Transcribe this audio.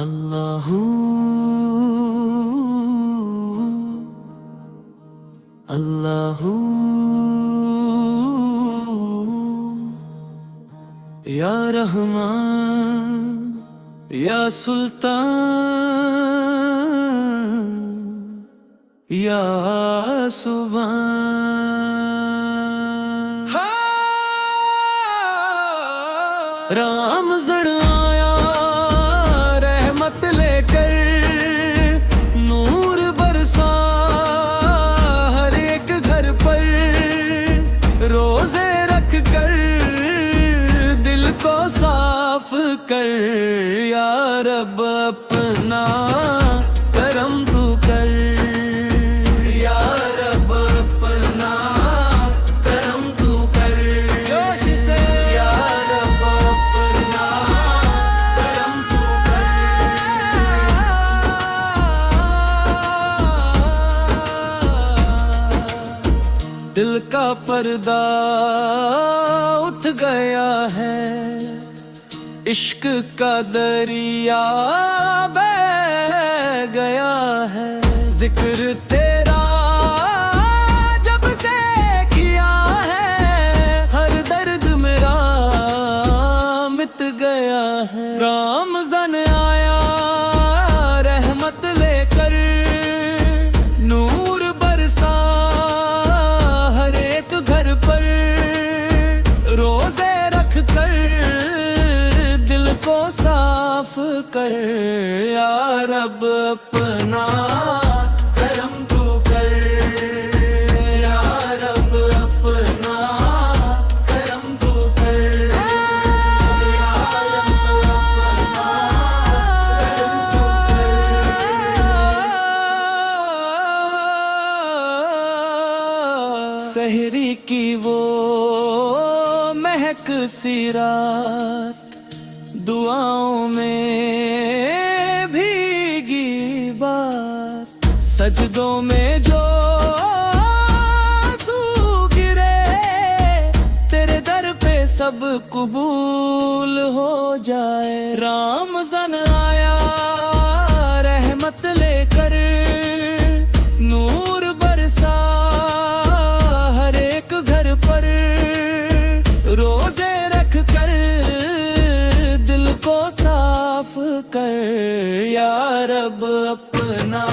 अल्लाहू अल्लाहू या रहमान या सुल्तान या सुभान। राम जड़ आया रहमत लेकर, नूर बरसा हर एक घर पर, रोजे रख कर दिल को साफ कर, या रब अपना करम तू कर, या रब अपना करम तू कर, जोश से या रब अपना करम तू कर। दिल का पर्दा उठ गया है, इश्क का दरिया बह गया है, जिक्र तेरा जब से किया है, हर दर्द मेरा मिट गया है। रमज़ान आया रहमत लेकर, नूर बरसा हर एक घर पर, रोजे रख कर को साफ कर, या रब अपना करम तू कर, या रब अपना करम तू कर, या रब अपना करम तू कर। सहरी की वो महक सी रात, दुआओं में भीगी बात, सजदों में जो आंसू गिरे, तेरे दर पे सब कबूल हो जाए। रमज़ान आया रहमत लेकर, नूर बरसा हर एक घर पर, रोजे रख कर को साफ कर, या रब अपना